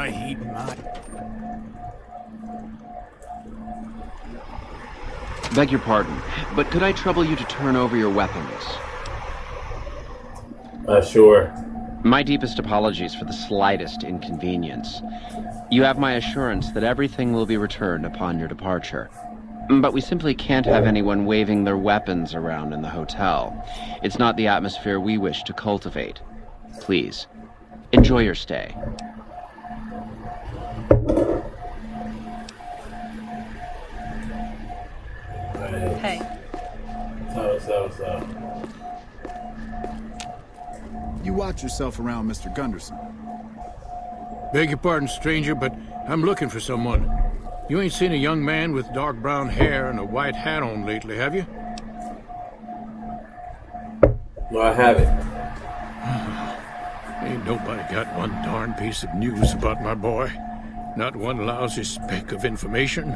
I heed not. Beg your pardon, but could I trouble you to turn over your weapons? Sure. My deepest apologies for the slightest inconvenience. You have my assurance that everything will be returned upon your departure. But we simply can't have anyone waving their weapons around in the hotel. It's not the atmosphere we wish to cultivate. Please, enjoy your stay. Hey. What's up? You watch yourself around Mr. Gunderson. Beg your pardon, stranger, but I'm looking for someone. You ain't seen a young man with dark brown hair and a white hat on lately, have you? No, I haven't. Ain't nobody got one darn piece of news about my boy. Not one lousy speck of information.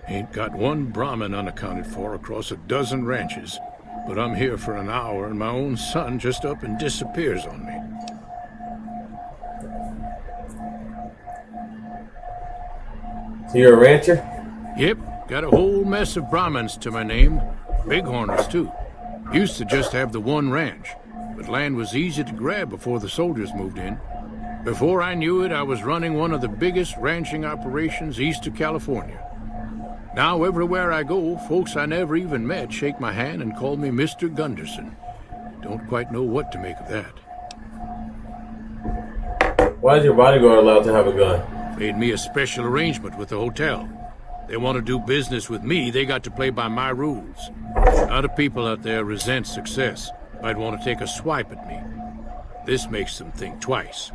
Ain't got one Brahmin unaccounted for across a dozen ranches. But I'm here for an hour and my own son just up and disappears on me. So you're a rancher? Yep, got a whole mess of Brahmins to my name. Bighorners, too. Used to just have the one ranch, but land was easy to grab before the soldiers moved in. Before I knew it, I was running one of the biggest ranching operations east of California. Now, everywhere I go, folks I never even met shake my hand and call me Mr. Gunderson. Don't quite know what to make of that. Why is your bodyguard allowed to have a gun? Made me a special arrangement with the hotel. They want to do business with me, they got to play by my rules. A lot of people out there resent success. Might want to take a swipe at me. This makes them think twice.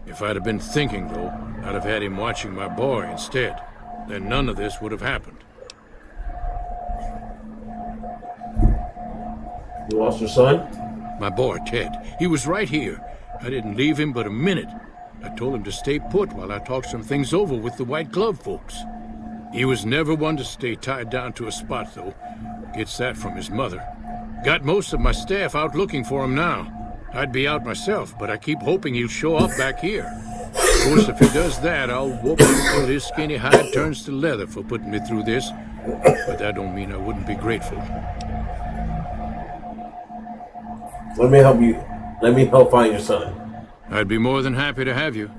If I'd have been thinking, though, I'd have had him watching my boy instead. Then none of this would have happened. You lost your son? My boy, Ted. He was right here. I didn't leave him but a minute. I told him to stay put while I talked some things over with the white glove folks. He was never one to stay tied down to a spot, though. Gets that from his mother. Got most of my staff out looking for him now. I'd be out myself, but I keep hoping he'll show up back here. Of course, if he does that, I'll whoop him until his skinny hide turns to leather for putting me through this. But that don't mean I wouldn't be grateful. Let me help you. Let me help find your son. I'd be more than happy to have you.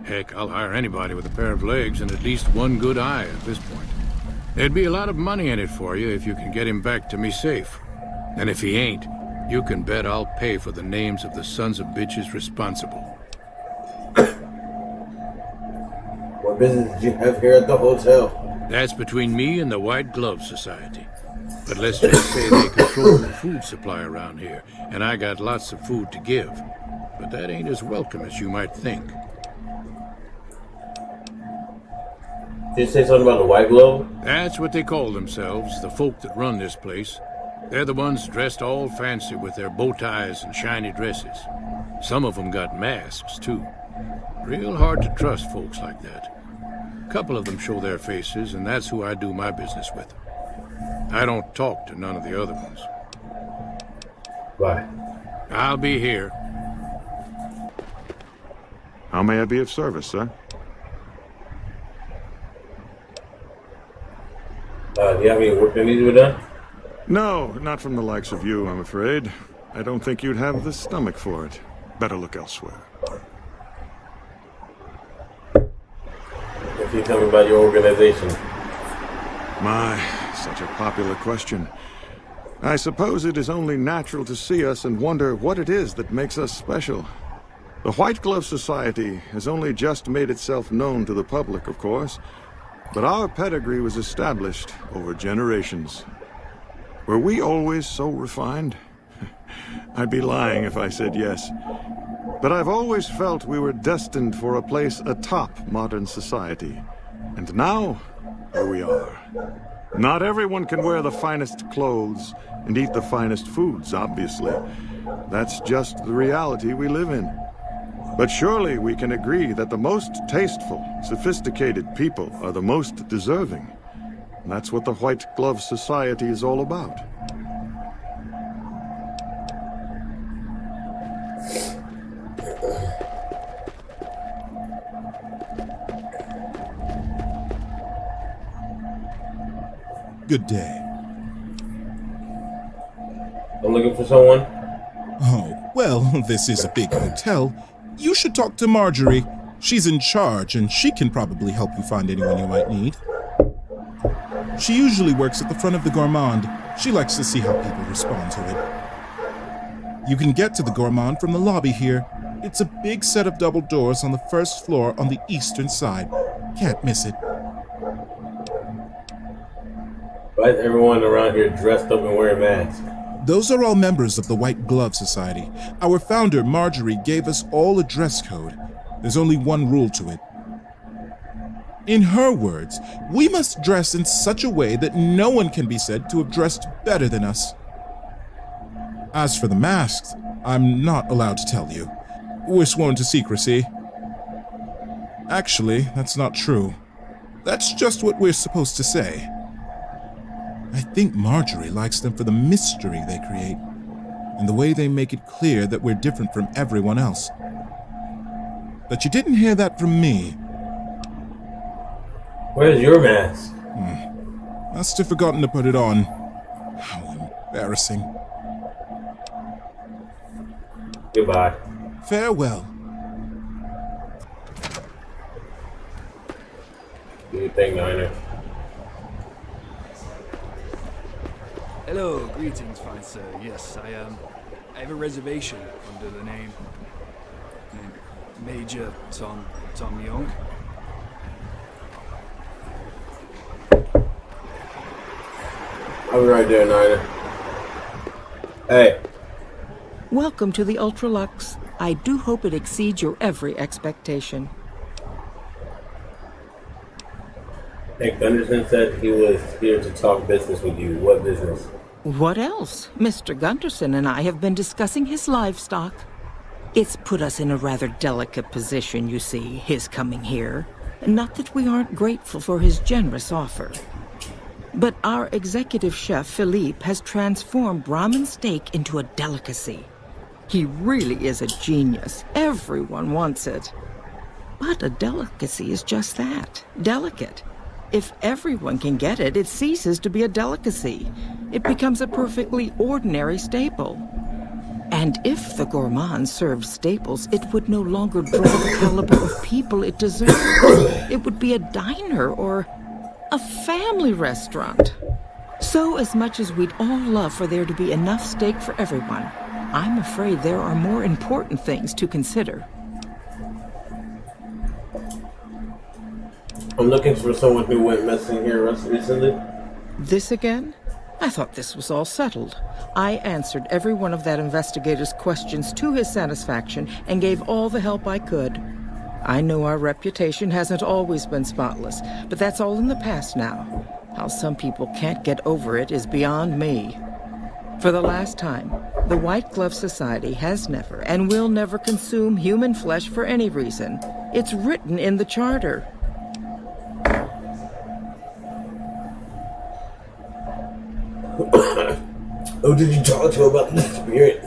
Heck, I'll hire anybody with a pair of legs and at least one good eye at this point. There'd be a lot of money in it for you if you can get him back to me safe. And if he ain't, you can bet I'll pay for the names of the sons of bitches responsible. What business did you have here at the hotel? That's between me and the White Glove Society. But let's just say they control the food supply around here, and I got lots of food to give. But that ain't as welcome as you might think. Did you say something about the White Glove? That's what they call themselves, the folk that run this place. They're the ones dressed all fancy with their bow ties and shiny dresses. Some of them got masks, too. Real hard to trust folks like that. A couple of them show their faces, and that's who I do my business with. I don't talk to none of the other ones. Why? I'll be here. How may I be of service, sir? Do you have any work that needs to be done? No, not from the likes of you, I'm afraid. I don't think you'd have the stomach for it. Better look elsewhere. If you tell me about your organization. My, such a popular question. I suppose it is only natural to see us and wonder what it is that makes us special. The White Glove Society has only just made itself known to the public, of course, but our pedigree was established over generations. Were we always so refined? I'd be lying if I said yes. But I've always felt we were destined for a place atop modern society. And now, here we are. Not everyone can wear the finest clothes and eat the finest foods, obviously. That's just the reality we live in. But surely we can agree that the most tasteful, sophisticated people are the most deserving. And that's what the White Glove Society is all about. Good day. I'm looking for someone. Oh, well, this is a big hotel. You should talk to Marjorie. She's in charge, and she can probably help you find anyone you might need. She usually works at the front of the Gourmand. She likes to see how people respond to it. You can get to the Gourmand from the lobby here. It's a big set of double doors on the first floor on the eastern side. Can't miss it. Why is everyone around here dressed up and wearing masks? Those are all members of the White Glove Society. Our founder, Marjorie, gave us all a dress code. There's only one rule to it. In her words, we must dress in such a way that no one can be said to have dressed better than us. As for the masks, I'm not allowed to tell you. We're sworn to secrecy. Actually, that's not true. That's just what we're supposed to say. I think Marjorie likes them for the mystery they create, and the way they make it clear that we're different from everyone else. But you didn't hear that from me. Where's your mask? Must have forgotten to put it on. How embarrassing. Goodbye. Farewell. Do your thing, Niner. Hello, greetings, fine sir. Yes, I have a reservation under the name Major Tom Young. I'll be right there, Niner. Hey. Welcome to the Ultralux. I do hope it exceeds your every expectation. Hey, Gunderson said he was here to talk business with you. What business? What else? Mr. Gunderson and I have been discussing his livestock. It's put us in a rather delicate position, you see, his coming here. Not that we aren't grateful for his generous offer. But our executive chef, Philippe, has transformed Brahmin steak into a delicacy. He really is a genius. Everyone wants it. But a delicacy is just that, delicate. If everyone can get it, it ceases to be a delicacy. It becomes a perfectly ordinary staple. And if the gourmand served staples, it would no longer draw the caliber of people it deserves. It would be a diner or a family restaurant. So as much as we'd all love for there to be enough steak for everyone, I'm afraid there are more important things to consider. I'm looking for someone who went missing here recently. This again? I thought this was all settled. I answered every one of that investigator's questions to his satisfaction and gave all the help I could. I know our reputation hasn't always been spotless, but that's all in the past now. How some people can't get over it is beyond me. For the last time, the White Glove Society has never and will never consume human flesh for any reason. It's written in the charter. Who did you talk to about the experience?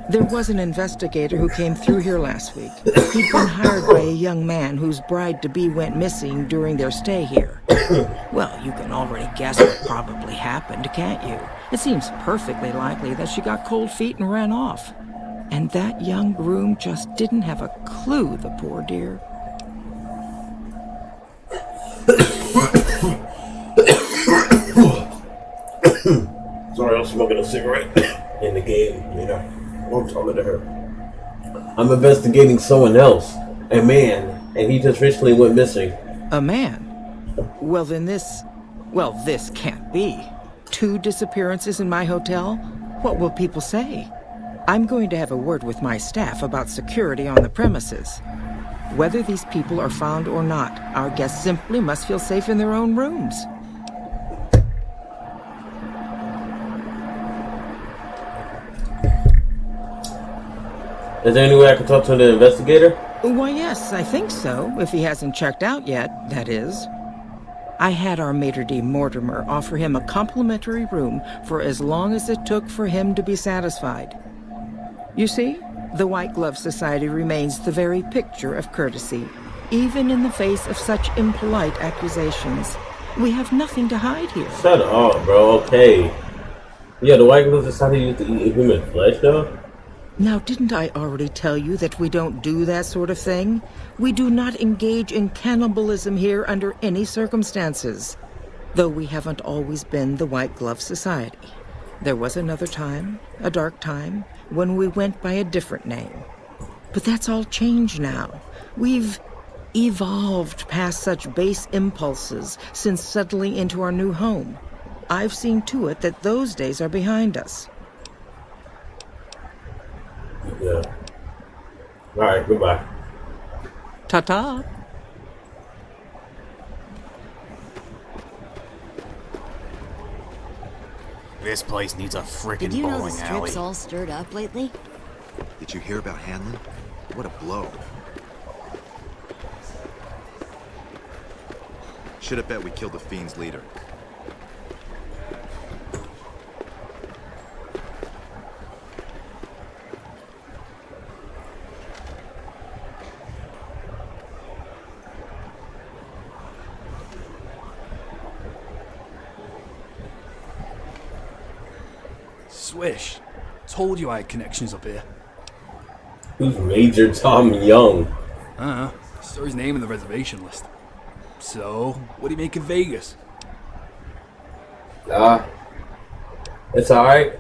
There was an investigator who came through here last week. He'd been hired by a young man whose bride-to-be went missing during their stay here. Well, you can already guess what probably happened, can't you? It seems perfectly likely that she got cold feet and ran off. And that young groom just didn't have a clue, the poor dear. Sorry, I'm smoking a cigarette in the game, you know. I'm talking to her. I'm investigating someone else, a man, and he just recently went missing. A man? Well, then this can't be. 2 disappearances in my hotel? What will people say? I'm going to have a word with my staff about security on the premises. Whether these people are found or not, our guests simply must feel safe in their own rooms. Is there any way I can talk to the investigator? Why, yes, I think so, if he hasn't checked out yet, that is. I had our maitre d' Mortimer offer him a complimentary room for as long as it took for him to be satisfied. You see, the White Glove Society remains the very picture of courtesy, even in the face of such impolite accusations. We have nothing to hide here. Shut up, bro. Okay. Yeah, the White Glove decided to use to eat human flesh, though? Now, didn't I already tell you that we don't do that sort of thing? We do not engage in cannibalism here under any circumstances. Though we haven't always been the White Glove Society. There was another time, a dark time, when we went by a different name. But that's all changed now. We've evolved past such base impulses since settling into our new home. I've seen to it that those days are behind us. Yeah. Alright, goodbye. Ta-ta. This place needs a frickin' Did you know the bowling alley. strip's all stirred up lately? Did you hear about Hanlon? What a blow. Should have bet we killed the Fiend's leader. Swish. Told you I had connections up here. Who's Major Tom Young? Saw his name in the reservation list. So, what do you make of Vegas? It's alright.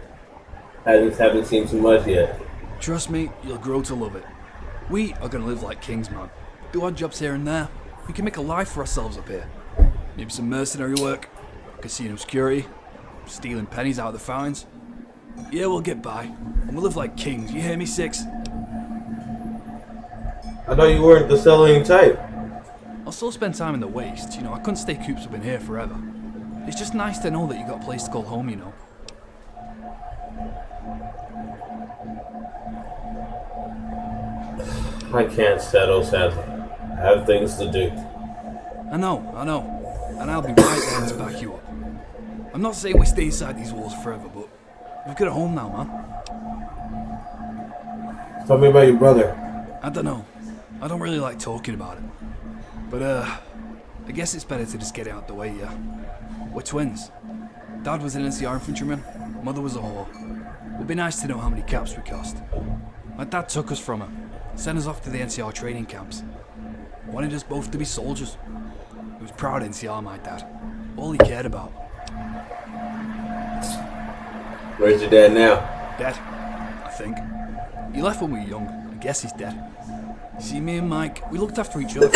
I just haven't seen too much yet. Trust me, you'll grow to love it. We are gonna live like kings, man. Do our jobs here and there. We can make a life for ourselves up here. Maybe some mercenary work, casino security, stealing pennies out of the fountains. Yeah, we'll get by. And we'll live like kings, you hear me, Six? I thought you weren't the selling type. I'll still spend time in the waste, you know, I couldn't stay cooped up in here forever. It's just nice to know that you got a place to call home, you know. I can't settle, sadly. I have things to do. I know. And I'll be right there to back you up. I'm not saying we stay inside these walls forever, but we've got a home now, man. Tell me about your brother. I don't know. I don't really like talking about it. But, I guess it's better to just get it out the way, yeah? We're twins. Dad was an NCR infantryman, mother was a whore. It'd be nice to know how many caps we cost. My dad took us from her, sent us off to the NCR training camps. Wanted us both to be soldiers. He was proud of NCR, my dad. All he cared about. Where's your dad now? Dead, I think. He left when we were young. I guess he's dead. See, me and Mike, we looked after each other.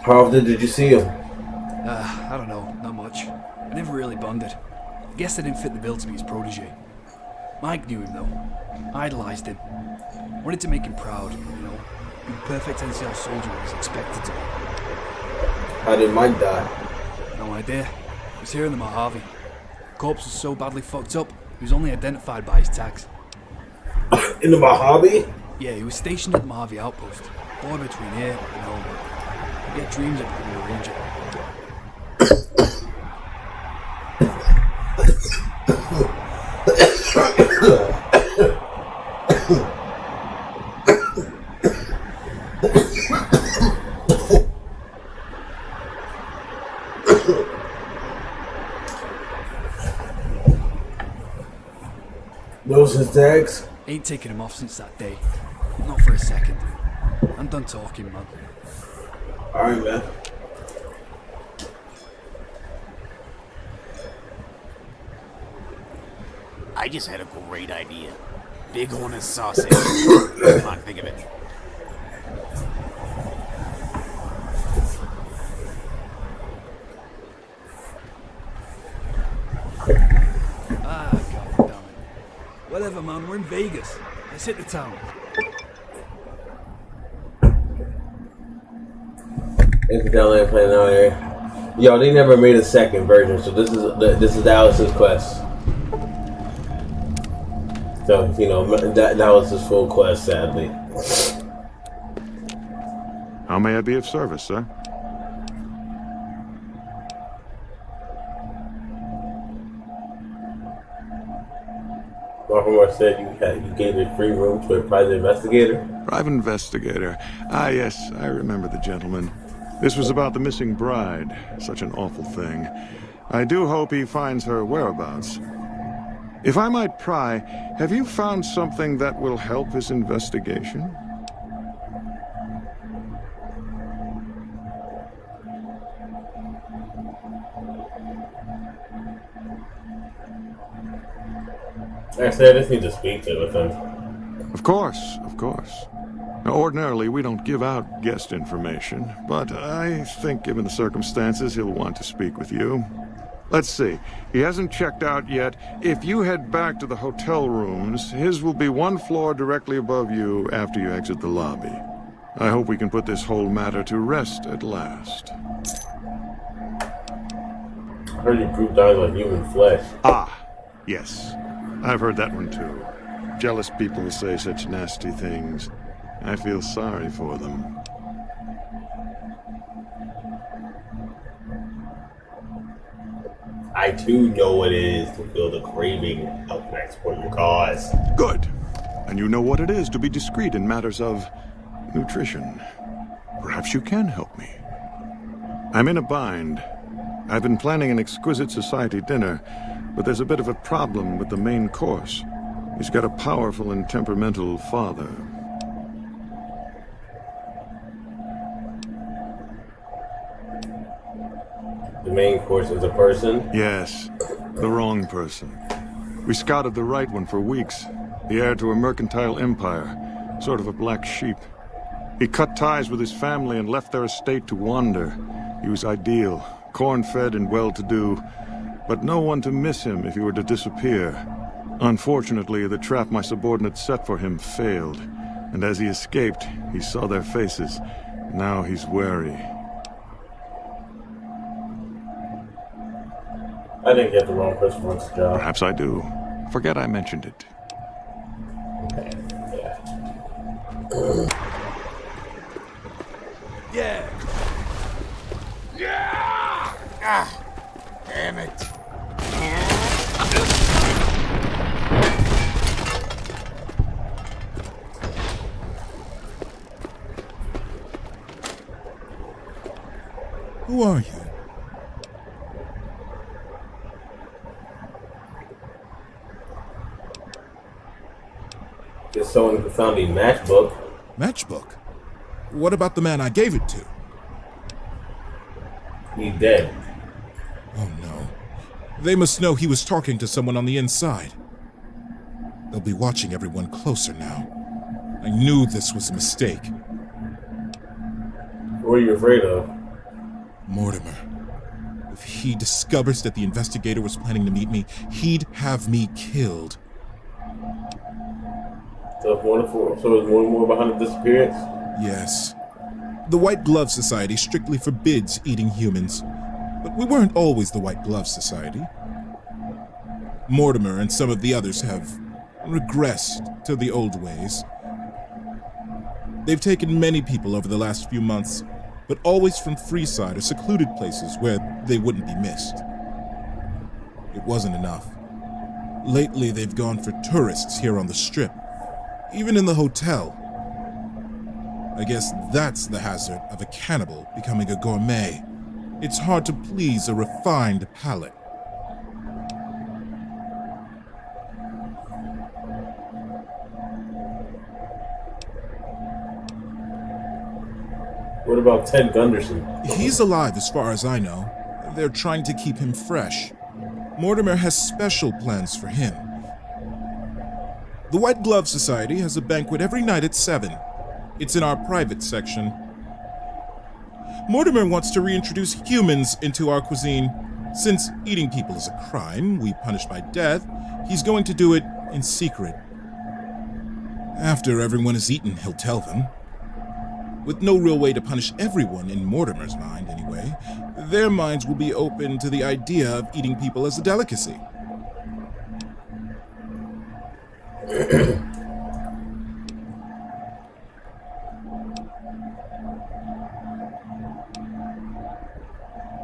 How often did you see him? I don't know, not much. I never really bonded. I guess I didn't fit the bill to be his protege. Mike knew him though. Idolized him. Wanted to make him proud, you know. Be the perfect NCR soldier he was expected to be. How did Mike die? No idea. He was here in the Mojave. Corpse was so badly fucked up, he was only identified by his tags. In the Mojave? Yeah, he was stationed at the Mojave outpost. Border between here and home. He had dreams of becoming a ranger. Those his tags? Ain't taken him off since that day. Not for a second. I'm done talking, man. Alright, man. I just had a great idea. Bighorn and sausage. Come on, think of it. God damn it. Whatever, man, we're in Vegas. Let's hit the town. It's down there playing out here. Yo, they never made a second version, so this is Alice's quest. So, you know, that was his full quest, sadly. How may I be of service, sir? Baltimore said you gave a free room to a private investigator. Private investigator. Ah, yes, I remember the gentleman. This was about the missing bride. Such an awful thing. I do hope he finds her whereabouts. If I might pry, have you found something that will help his investigation? Actually, I just need to speak to him with him. Of course, of course. Now, ordinarily, we don't give out guest information, but I think given the circumstances, he'll want to speak with you. Let's see. He hasn't checked out yet. If you head back to the hotel rooms, his will be one floor directly above you after you exit the lobby. I hope we can put this whole matter to rest at last. I heard you proved eyes on human flesh. Ah, yes. I've heard that one too. Jealous people say such nasty things. I feel sorry for them. I too know what it is to feel the craving of an export your cause. Good. And you know what it is to be discreet in matters of nutrition. Perhaps you can help me. I'm in a bind. I've been planning an exquisite society dinner, but there's a bit of a problem with the main course. He's got a powerful and temperamental father. The main course is a person? Yes, the wrong person. We scouted the right one for weeks. The heir to a mercantile empire, sort of a black sheep. He cut ties with his family and left their estate to wander. He was ideal, corn-fed and well-to-do, but no one to miss him if he were to disappear. Unfortunately, the trap my subordinates set for him failed, and as he escaped, he saw their faces. Now he's wary. I didn't get the wrong person for this job. Perhaps I do. Forget I mentioned it. Okay, yeah. Yeah. Yeah. Ah, damn it. Who are you? Just someone who found a matchbook. Matchbook? What about the man I gave it to? He's dead. Oh no. They must know he was talking to someone on the inside. They'll be watching everyone closer now. I knew this was a mistake. What are you afraid of? Mortimer. If he discovers that the investigator was planning to meet me, he'd have me killed. So is more behind the disappearance? Yes. The White Glove Society strictly forbids eating humans. But we weren't always the White Glove Society. Mortimer and some of the others have regressed to the old ways. They've taken many people over the last few months, but always from Freeside or secluded places where they wouldn't be missed. It wasn't enough. Lately, they've gone for tourists here on the Strip, even in the hotel. I guess that's the hazard of a cannibal becoming a gourmet. It's hard to please a refined palate. What about Ted Gunderson? He's alive as far as I know. They're trying to keep him fresh. Mortimer has special plans for him. The White Glove Society has a banquet every night at 7. It's in our private section. Mortimer wants to reintroduce humans into our cuisine. Since eating people is a crime we punish by death, he's going to do it in secret. After everyone is eaten, he'll tell them. With no real way to punish everyone, in Mortimer's mind anyway, their minds will be open to the idea of eating people as a delicacy.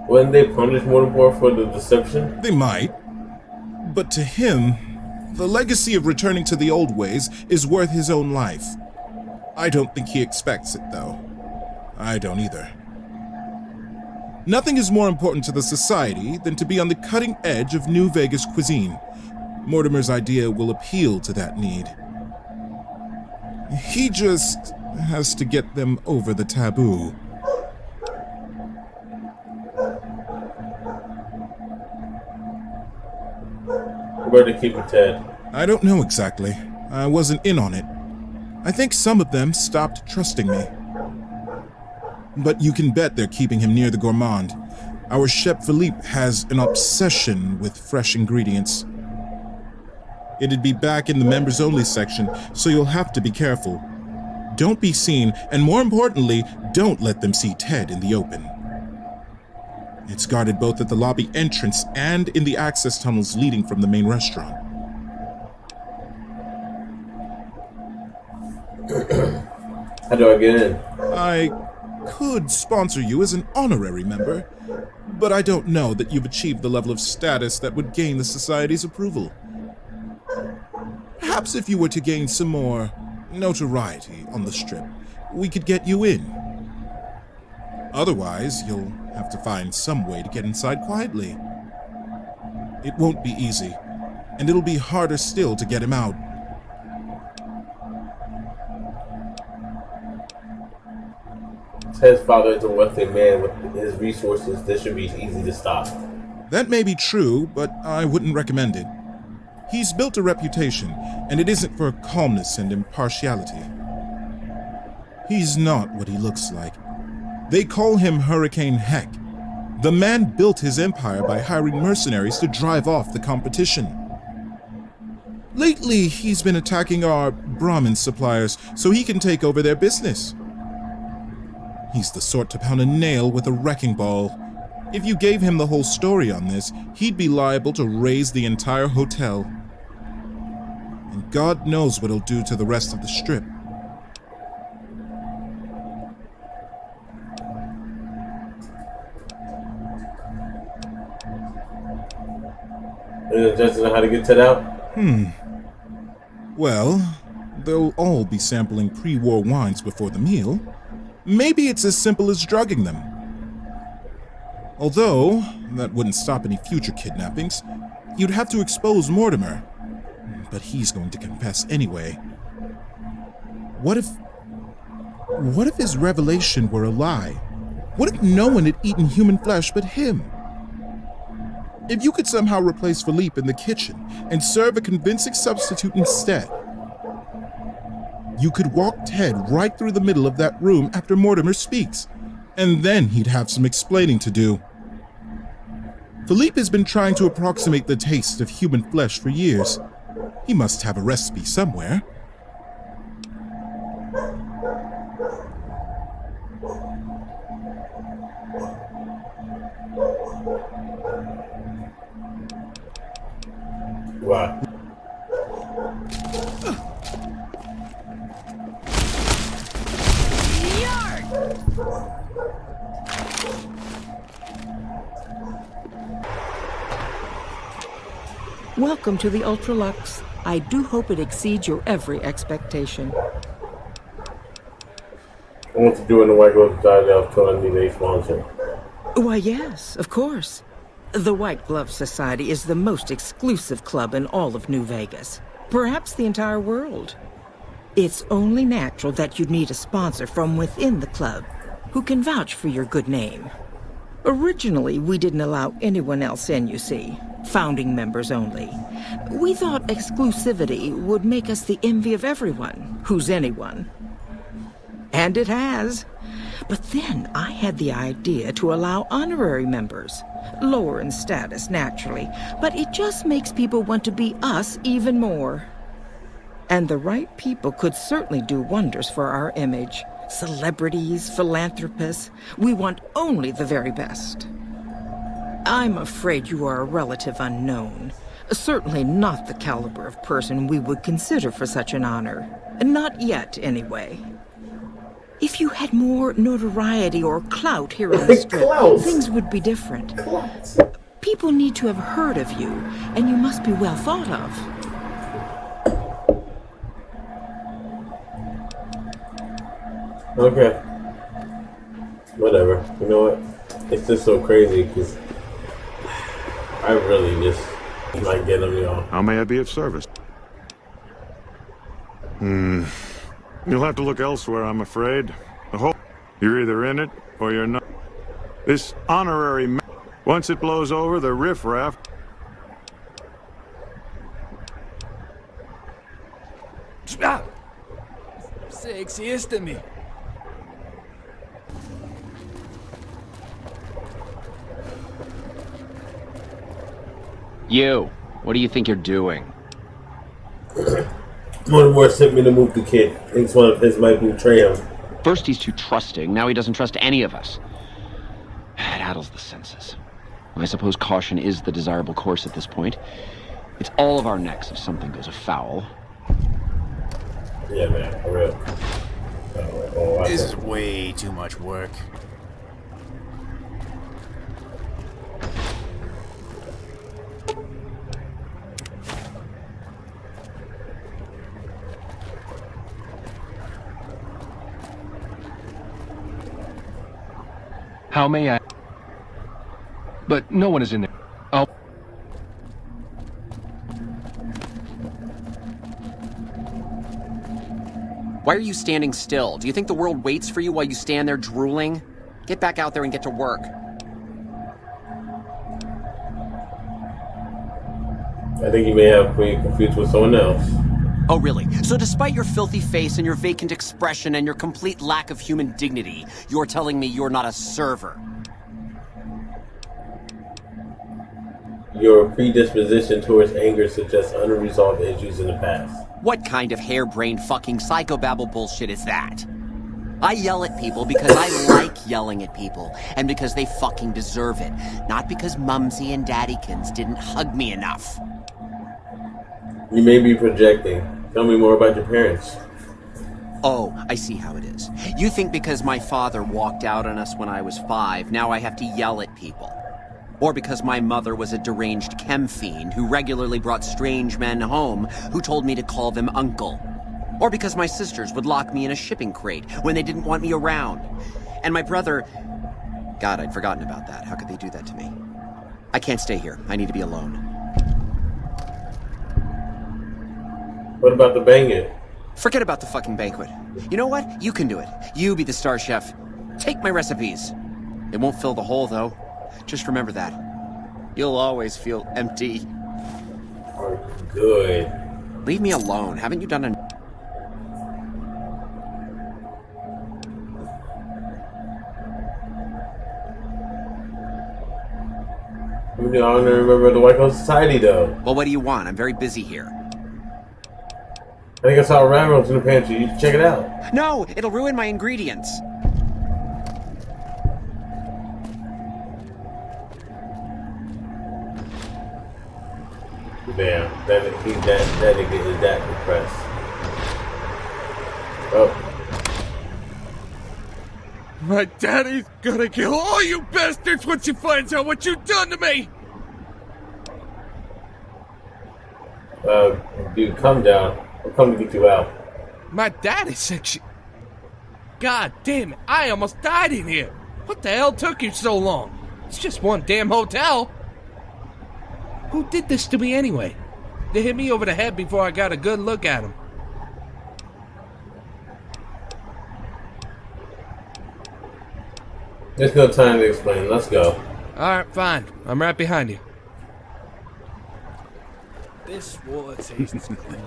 Wouldn't they punish Mortimer for the deception? They might. But to him, the legacy of returning to the old ways is worth his own life. I don't think he expects it, though. I don't either. Nothing is more important to the society than to be on the cutting edge of New Vegas cuisine. Mortimer's idea will appeal to that need. He just has to get them over the taboo. Where to keep it, Ted? I don't know exactly. I wasn't in on it. I think some of them stopped trusting me. But you can bet they're keeping him near the gourmand. Our chef Philippe has an obsession with fresh ingredients. It'd be back in the members-only section, so you'll have to be careful. Don't be seen, and more importantly, don't let them see Ted in the open. It's guarded both at the lobby entrance and in the access tunnels leading from the main restaurant. How do I get in? I could sponsor you as an honorary member, but I don't know that you've achieved the level of status that would gain the Society's approval. Perhaps if you were to gain some more notoriety on the Strip, we could get you in. Otherwise, you'll have to find some way to get inside quietly. It won't be easy, and it'll be harder still to get him out. Ted's father is a wealthy man with his resources. This should be easy to stop. That may be true, but I wouldn't recommend it. He's built a reputation, and it isn't for calmness and impartiality. He's not what he looks like. They call him Hurricane Heck. The man built his empire by hiring mercenaries to drive off the competition. Lately, he's been attacking our Brahmin suppliers so he can take over their business. He's the sort to pound a nail with a wrecking ball. If you gave him the whole story on this, he'd be liable to raise the entire hotel. And God knows what he'll do to the rest of the Strip. Just know how to get Ted out? Well, they'll all be sampling pre-war wines before the meal. Maybe it's as simple as drugging them. Although, that wouldn't stop any future kidnappings. You'd have to expose Mortimer. But he's going to confess anyway. What if his revelation were a lie? What if no one had eaten human flesh but him? If you could somehow replace Philippe in the kitchen and serve a convincing substitute instead, you could walk Ted right through the middle of that room after Mortimer speaks, and then he'd have some explaining to do. Philippe has been trying to approximate the taste of human flesh for years. He must have a recipe somewhere. Wow. Welcome to the Ultralux. I do hope it exceeds your every expectation. I want to join the White Glove Society. I was told I need a sponsor. Why, yes, of course. The White Glove Society is the most exclusive club in all of New Vegas, perhaps the entire world. It's only natural that you'd need a sponsor from within the club who can vouch for your good name. Originally, we didn't allow anyone else in, you see. Founding members only. We thought exclusivity would make us the envy of everyone who's anyone. And it has. But then I had the idea to allow honorary members. Lower in status, naturally, but it just makes people want to be us even more. And the right people could certainly do wonders for our image. Celebrities, philanthropists, we want only the very best. I'm afraid you are a relative unknown. Certainly not the caliber of person we would consider for such an honor. Not yet, anyway. If you had more notoriety or clout here on the Strip, things would be different. People need to have heard of you, and you must be well thought of. Okay. Whatever. You know what? it's just so crazy because I really just might get them, y'all. How may I be of service? You'll have to look elsewhere, I'm afraid. The whole... You're either in it, or you're not. This honorary... Once it blows over, the riffraff... Ah! Sexiest to me. You, what do you think you're doing? More sent me to move the kid. Thinks one of his might betray him. First he's too trusting, now he doesn't trust any of us. It addles the senses. I suppose caution is the desirable course at this point. It's all of our necks if something goes afoul. Yeah, man, for real. This is way too much work. How may I? But no one is in there. I'll... Why are you standing still? Do you think the world waits for you while you stand there drooling? Get back out there and get to work. I think you may have me confused with someone else. Oh, really? So despite your filthy face and your vacant expression and your complete lack of human dignity, you're telling me you're not a server? Your predisposition towards anger suggests unresolved issues in the past. What kind of harebrained fucking psychobabble bullshit is that? I yell at people because I like yelling at people, and because they fucking deserve it, not because Mumsy and Daddykins didn't hug me enough. You may be projecting. Tell me more about your parents. Oh, I see how it is. You think because my father walked out on us when I was 5, now I have to yell at people. Or because my mother was a deranged chem fiend who regularly brought strange men home who told me to call them uncle. Or because my sisters would lock me in a shipping crate when they didn't want me around. And my brother... God, I'd forgotten about that. How could they do that to me? I can't stay here. I need to be alone. What about the banquet? Forget about the fucking banquet. You know what? You can do it. You be the star chef. Take my recipes. It won't fill the hole, though. Just remember that. You'll always feel empty. Oh, good. Leave me alone. Haven't you done a... I don't remember the White Coat Society, though. Well, what do you want? I'm very busy here. I think I saw railroads in the pantry. You should check it out. No! It'll ruin my ingredients. Damn, that nigga is that depressed. Oh. My daddy's gonna kill all you bastards once he finds out what you've done to me! Dude, calm down. I'll come to get you out. My daddy said God damn it, I almost died in here! What the hell took you so long? It's just one damn hotel! Who did this to me anyway? They hit me over the head before I got a good look at him. There's no time to explain. Let's go. Alright, fine. I'm right behind you. This water tastes clean.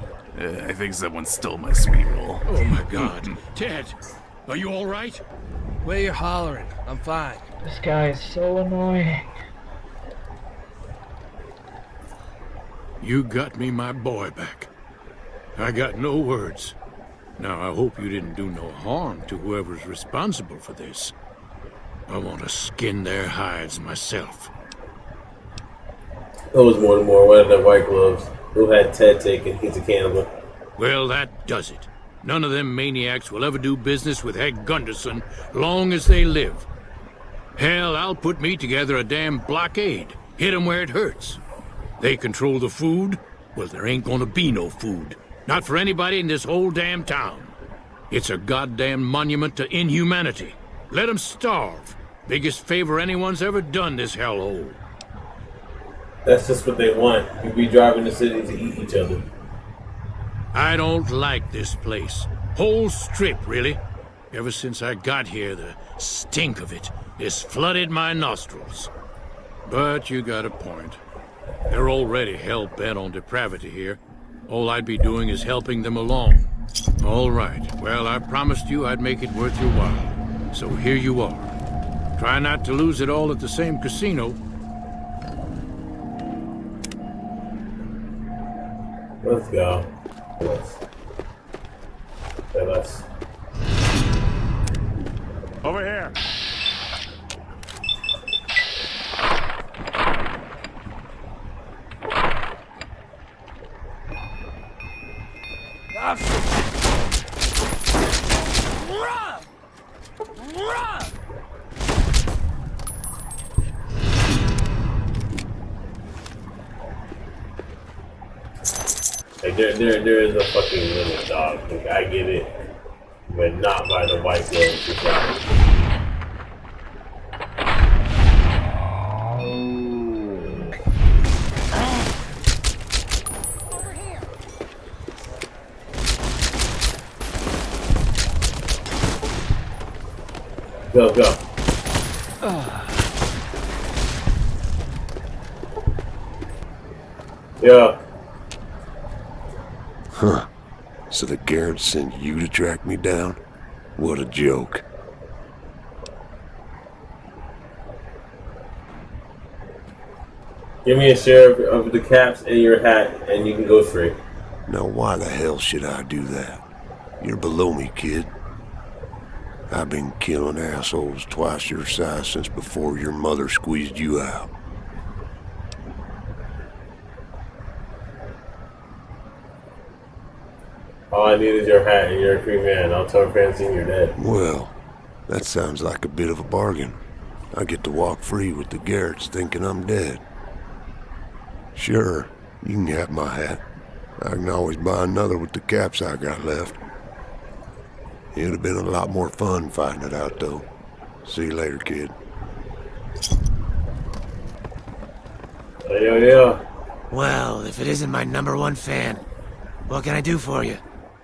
I think someone stole my sweet roll. Oh my god. Ted, are you alright? Where you hollering? I'm fine. This guy is so annoying. You got me my boy back. I got no words. Now, I hope you didn't do no harm to whoever's responsible for this. I want to skin their hides myself. It was more than more. One of the white gloves who had Ted taken. He's a cannibal. Well, that does it. None of them maniacs will ever do business with Head Gunderson long as they live. Hell, I'll put me together a damn blockade. Hit 'em where it hurts. They control the food? Well, there ain't gonna be no food. Not for anybody in this whole damn town. It's a goddamn monument to inhumanity. Let 'em starve. Biggest favor anyone's ever done this hellhole. That's just what they want. You be driving the city to eat each other. I don't like this place. Whole strip, really. Ever since I got here, the stink of it has flooded my nostrils. But you got a point. They're already hell-bent on depravity here. All I'd be doing is helping them along. All right. Well, I promised you I'd make it worth your while. So here you are. Try not to lose it all at the same casino. Let's go. Let's. Over here. Like there is a fucking limit, dog. Like, I get it, but not by the white glove society. Go, go. Yeah. Huh. So the Garrett sent you to track me down? What a joke. Give me a share of the caps and your hat, and you can go free. Now why the hell should I do that? You're below me, kid. I've been killing assholes twice your size since before your mother squeezed you out. All I need is your hat and you're a free man. I'll tell Francine you're dead. Well, that sounds like a bit of a bargain. I get to walk free with the Garretts thinking I'm dead. Sure, you can have my hat. I can always buy another with the caps I got left. It'd have been a lot more fun fighting it out, though. See you later, kid. Yeah. Well, if it isn't my #1 fan, what can I do for you,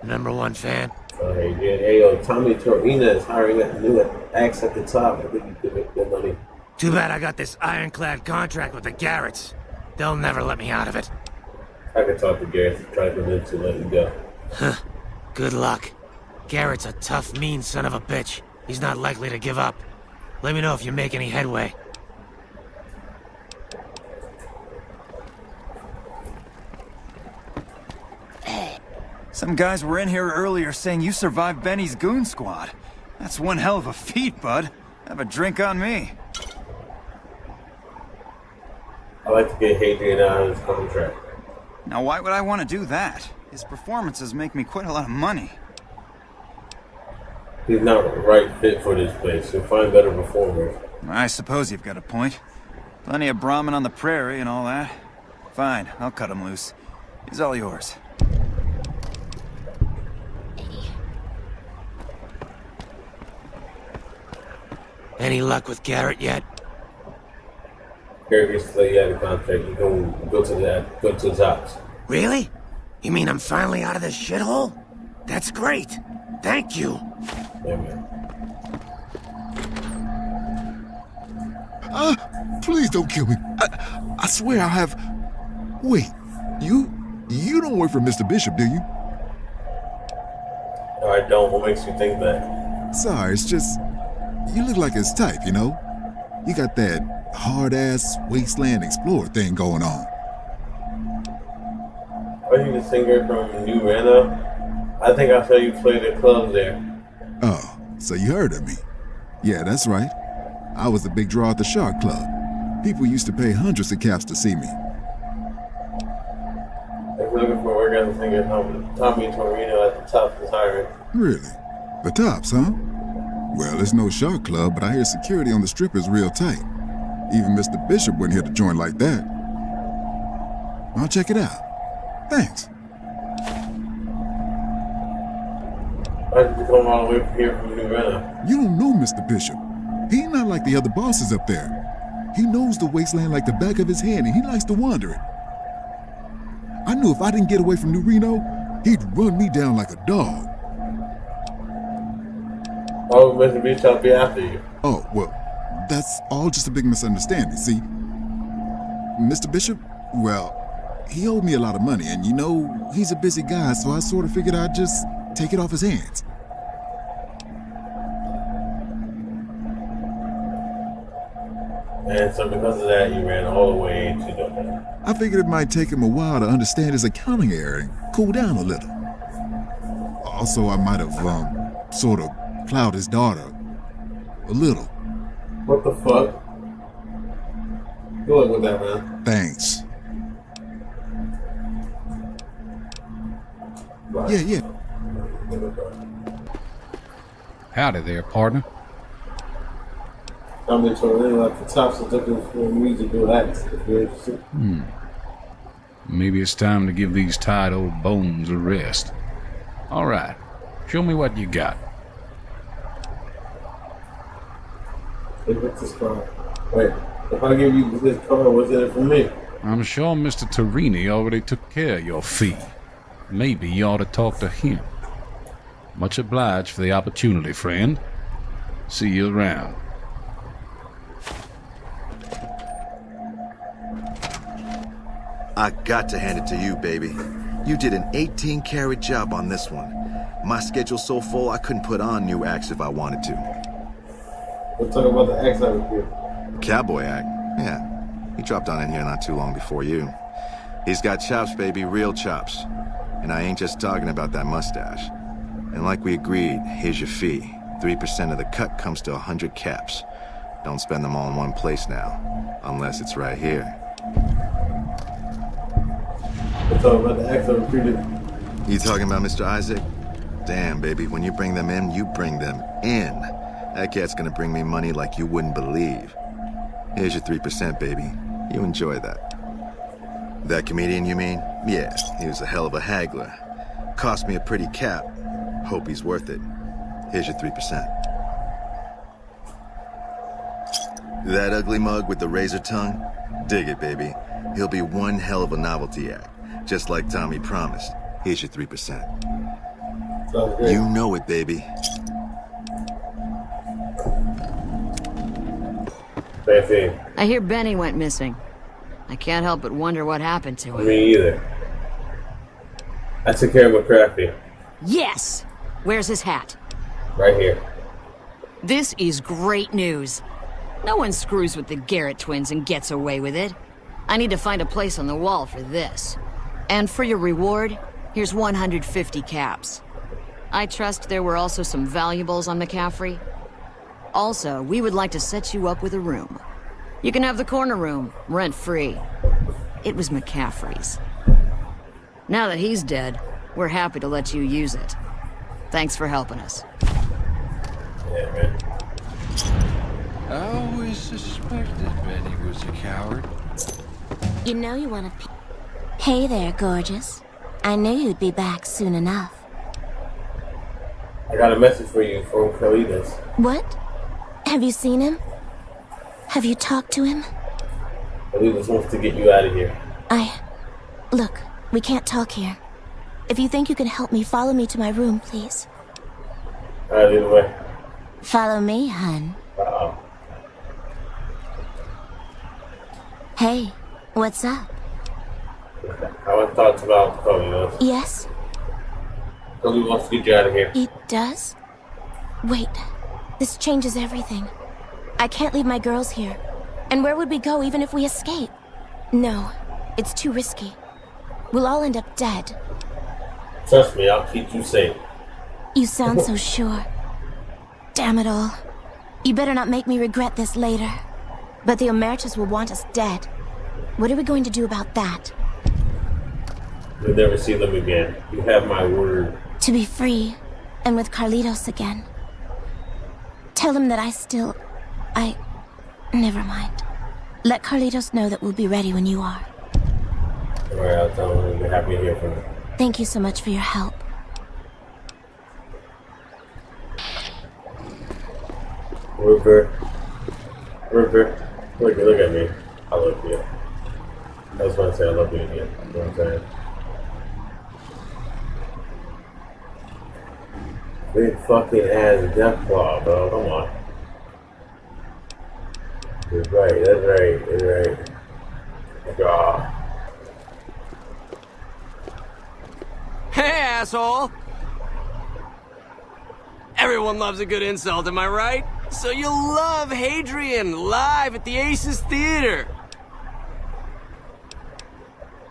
#1 fan? Hey, yo, Tommy Torina is hiring a new acts at the top. I think you could make good money. Too bad I got this ironclad contract with the Garretts. They'll never let me out of it. I could talk to Garrett to try to convince him to let you go. Huh. Good luck. Garrett's a tough, mean son of a bitch. He's not likely to give up. Let me know if you make any headway. Some guys were in here earlier saying you survived Benny's goon squad. That's one hell of a feat, bud. Have a drink on me. I like to get Hadrian out of his contract. Now, why would I want to do that? His performances make me quite a lot of money. He's not the right fit for this place. You'll find better performers. I suppose you've got a point. Plenty of Brahmin on the prairie and all that. Fine, I'll cut him loose. He's all yours. Any luck with Garrett yet? Garrett gets to let you out of the contract. You can go to the tops. Really? You mean I'm finally out of this shithole? That's great. Thank you. Yeah, man. Please don't kill me. I swear I have... Wait, you don't work for Mr. Bishop, do you? No, I don't. What makes you think that? Sorry, it's just... You look like his type, you know? You got that hard-ass wasteland explorer thing going on. Are you the singer from New Rena? I think I saw you play the clubs there. Oh, so you heard of me. Yeah, that's right. I was the big draw at the Shark Club. People used to pay hundreds of caps to see me. If you're looking for work as a singer, Tommy Torino at the top is hiring. Really? The tops, huh? Well, it's no Shark Club, but I hear security on the strip is real tight. Even Mr. Bishop wouldn't hit a joint like that. I'll check it out. Thanks. Why did you come all the way from here from New Rena? You don't know Mr. Bishop. He ain't not like the other bosses up there. He knows the wasteland like the back of his hand, and he likes to wander it. I knew if I didn't get away from New Reno, he'd run me down like a dog. Oh, Mr. Beach, I'll be after you. Oh, well, that's all just a big misunderstanding, see? Mr. Bishop, well, he owed me a lot of money, and you know, he's a busy guy, so I sort of figured I'd just take it off his hands. And so because of that, you ran all the way into Dublin. I figured it might take him a while to understand his accounting error and cool down a little. Also, I might have, sort of plowed his daughter a little. What the fuck? Good luck with that, man. Thanks. Bye. Yeah. Howdy there, partner. I'm into a really like the tops of looking for musical acts if you're interested. Maybe it's time to give these tired old bones a rest. All right, show me what you got. Hey, what's this car? Wait, if I give you this car, what's in it for me? I'm sure Mr. Torini already took care of your fee. Maybe you ought to talk to him. Much obliged for the opportunity, friend. See you around. I got to hand it to you, baby. You did an 18-carat job on this one. My schedule's so full, I couldn't put on new acts if I wanted to. Let's talk about the acts I was here. Cowboy act? Yeah. He dropped on in here not too long before you. He's got chops, baby, real chops. And I ain't just talking about that mustache. And like we agreed, here's your fee. 3% of the cut comes to 100 caps. Don't spend them all in one place now. Unless it's right here. Let's talk about the acts I recruited. You talking about Mr. Isaac? Damn, baby, when you bring them in, you bring them in. That cat's gonna bring me money like you wouldn't believe. Here's your 3%, baby. You enjoy that. That comedian, you mean? Yeah, he was a hell of a haggler. Cost me a pretty cap. Hope he's worth it. Here's your 3%. That ugly mug with the razor tongue? Dig it, baby. He'll be one hell of a novelty act. Just like Tommy promised. Here's your 3%. You know it, baby. I hear Benny went missing. I can't help but wonder what happened to him. Me either. I took care of McCrafty. Yes! Where's his hat? Right here. This is great news. No one screws with the Garrett twins and gets away with it. I need to find a place on the wall for this. And for your reward, here's 150 caps. I trust there were also some valuables on McCaffrey. Also, we would like to set you up with a room. You can have the corner room, rent-free. It was McCaffrey's. Now that he's dead, we're happy to let you use it. Thanks for helping us. Yeah, man. I always suspected Benny was a coward. You know you want to... Hey there, gorgeous. I knew you'd be back soon enough. I got a message for you from Carlitos. What? Have you seen him? Have you talked to him? Carlitos wants to get you out of here. Look, we can't talk here. If you think you can help me, follow me to my room, please. Alright, either way. Follow me, hun. Uh-oh. Hey, what's up? I want to talk about Carlitos. Yes? Carlitos wants to get you out of here. He does? Wait, this changes everything. I can't leave my girls here. And where would we go even if we escape? No, it's too risky. We'll all end up dead. Trust me, I'll keep you safe. You sound so sure. Damn it all. You better not make me regret this later. But the Omertas will want us dead. What are we going to do about that? You'll never see them again. You have my word. To be free, and with Carlitos again. Tell him that Never mind. Let Carlitos know that we'll be ready when you are. Alright, I'll tell him you're happy to hear from him. Thank you so much for your help. Rupert. Rupert, look at me. I love you. I just want to say I love you again. You know what I'm saying? Big fucking ass death claw, bro. Come on. That's right. That's right. God. Hey, asshole! Everyone loves a good insult, am I right? So you'll love Hadrian live at the Aces Theater.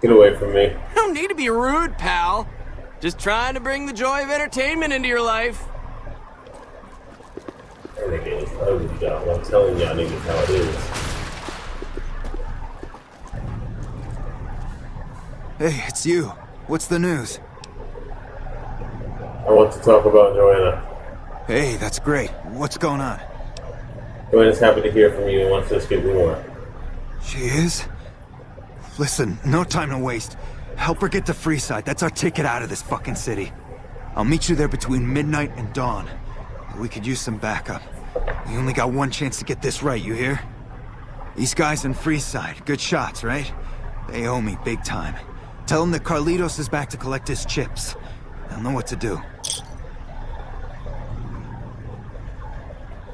Get away from me. No need to be rude, pal. Just trying to bring the joy of entertainment into your life. That nigga is ugly, y'all. I'm telling y'all niggas how it is. Hey, it's you. What's the news? I want to talk about Joanna. Hey, that's great. What's going on? Joanna's happy to hear from you and wants us to get more. She is? Listen, no time to waste. Help her get to Freeside. That's our ticket out of this fucking city. I'll meet you there between midnight and dawn. We could use some backup. We only got one chance to get this right, you hear? These guys in Freeside, good shots, right? They owe me big time. Tell them that Carlitos is back to collect his chips. They'll know what to do.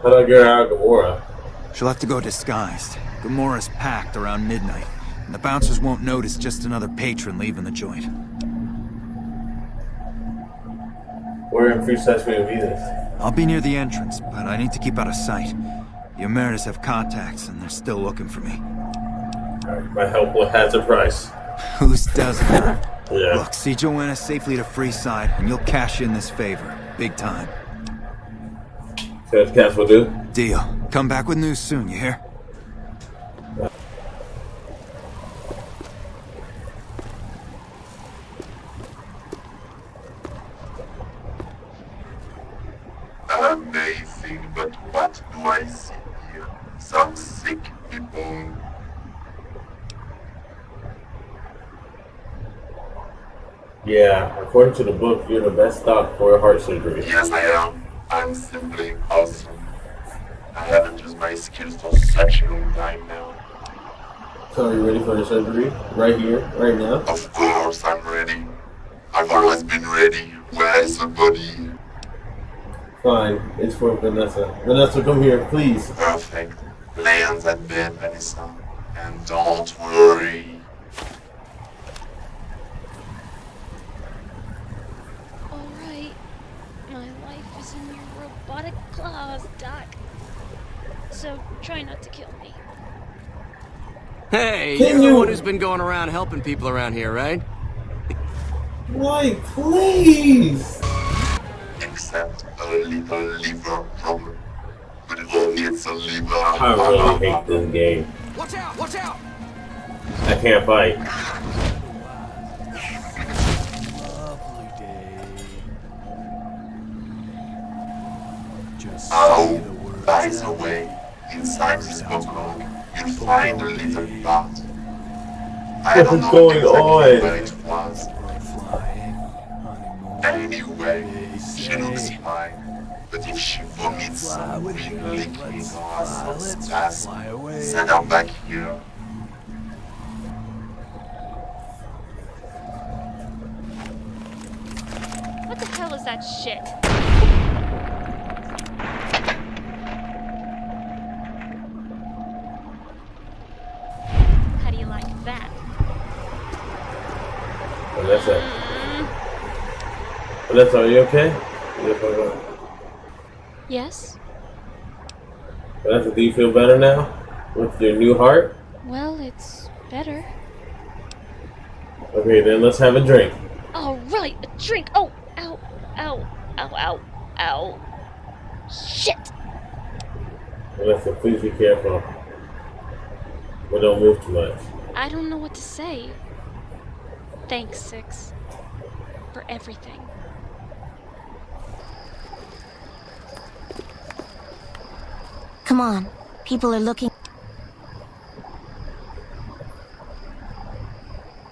How do I get out of Gamora? She'll have to go disguised. Gamora's packed around midnight, and the bouncers won't notice just another patron leaving the joint. Where in Freeside will we meet us? I'll be near the entrance, but I need to keep out of sight. The Emeritus have contacts, and they're still looking for me. Alright, my help has a price. Whose doesn't? Yeah. Look, see Joanna safely to Freeside, and you'll cash in this favor. Big time. So that's cash will do? Deal. Come back with news soon, you hear? Amazing, but what do I see here? Some sick people. Yeah, according to the book, you're the best stock for heart surgery. Yes, I am. I'm simply awesome. I haven't used my skills for such a long time now. So are you ready for the surgery? Right here, right now? Of course, I'm ready. I've always been ready. Where is the body? Fine, it's for Vanessa. Vanessa, come here, please. Perfect. Lay on that bed, Vanessa. And don't worry. Alright. My life is in your robotic claws, Doc. So try not to kill me. Hey, you're the one who's been going around helping people around here, right? White, please! Except a little liver problem. But only it's a liver. I really hate this game. Watch out! Watch out! I can't fight. Oh, by the way, inside this bookmark, you'll find a little part. I don't know exactly where it was. Anyway, she looks fine. But if she vomits with liquids or some spasm, send her back here. What the hell is that shit? How do you like that? Vanessa. Vanessa, are you okay? Yes? Vanessa, do you feel better now? With your new heart? Well, it's better. Okay, then let's have a drink. Alright, a drink! Oh, ow, ow, ow, ow, ow. Shit! Vanessa, please be careful. But don't move too much. I don't know what to say. Thanks, Six. For everything. Come on. People are looking.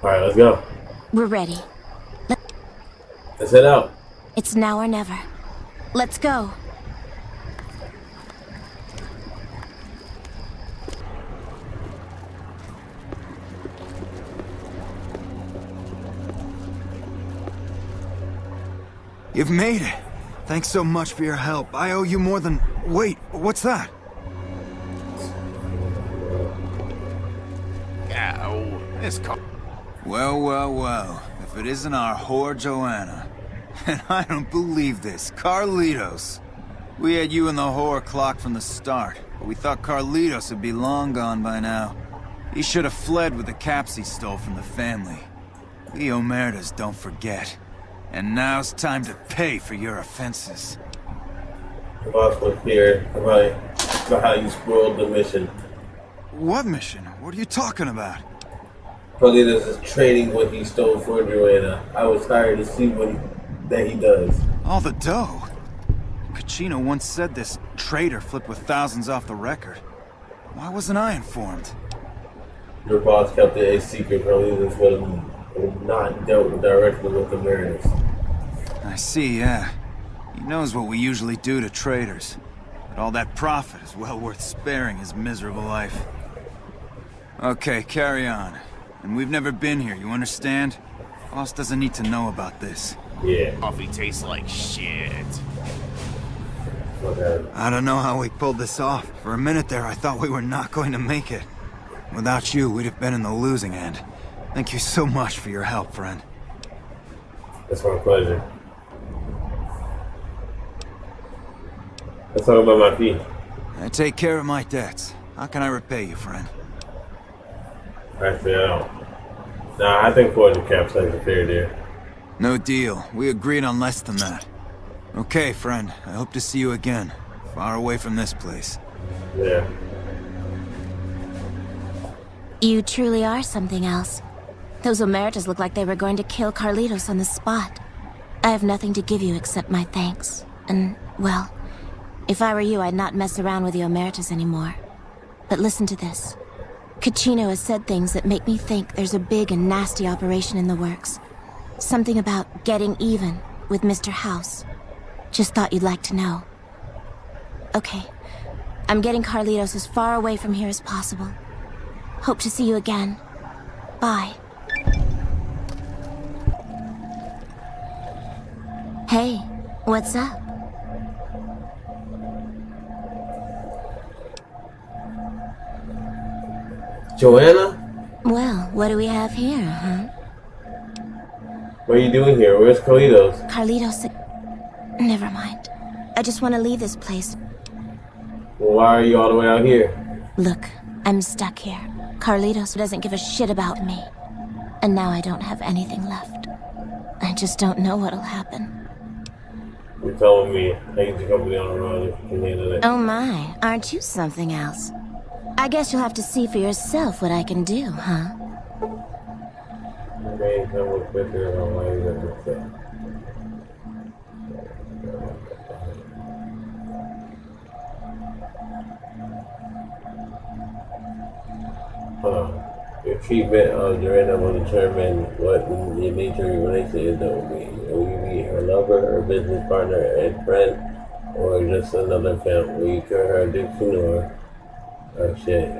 Alright, let's go. We're ready. Let's head out. It's now or never. Let's go. You've made it. Thanks so much for your help. I owe you more than... Wait, what's that? Ow, this car... Well, well, well. If it isn't our whore Joanna. And I don't believe this. Carlitos. We had you and the whore clocked from the start, but we thought Carlitos would be long gone by now. He should have fled with the caps he stole from the family. We Omertas don't forget. And now's time to pay for your offenses. The boss was here about how you spoiled the mission. What mission? What are you talking about? Carlitos is trading what he stole for Joanna. I was hired to see that he does. All the dough? Kachino once said this trader flipped with thousands off the record. Why wasn't I informed? Your boss kept it a secret. Carlitos would have not dealt directly with the Mariners. I see, yeah. He knows what we usually do to traders. But all that profit is well worth sparing his miserable life. Okay, carry on. And we've never been here, you understand? Boss doesn't need to know about this. Yeah. Coffee tastes like shit. Okay. I don't know how we pulled this off. For a minute there, I thought we were not going to make it. Without you, we'd have been in the losing end. Thank you so much for your help, friend. It's my pleasure. Let's talk about my fee. I take care of my debts. How can I repay you, friend? Actually, I don't. Nah, I think 400 caps is a fair deal. No deal. We agreed on less than that. Okay, friend. I hope to see you again. Far away from this place. Yeah. You truly are something else. Those Omertas look like they were going to kill Carlitos on the spot. I have nothing to give you except my thanks. And, well, if I were you, I'd not mess around with the Omertas anymore. But listen to this. Kachino has said things that make me think there's a big and nasty operation in the works. Something about getting even with Mr. House. Just thought you'd like to know. Okay. I'm getting Carlitos as far away from here as possible. Hope to see you again. Bye. Hey, what's up? Joanna? Well, what do we have here, huh? What are you doing here? Where's Carlitos? Carlitos... Never mind. I just want to leave this place. Well, why are you all the way out here? Look, I'm stuck here. Carlitos doesn't give a shit about me. And now I don't have anything left. I just don't know what'll happen. You're telling me I get your company on the road if you can handle it. Oh my, aren't you something else? I guess you'll have to see for yourself what I can do, huh? Okay, come with quicker on why you got this stuff. Your treatment of Joanna will determine what your nature of relationship will be. Will you be her lover, her business partner, and friend, or just another family? Will you call her addiction or shit?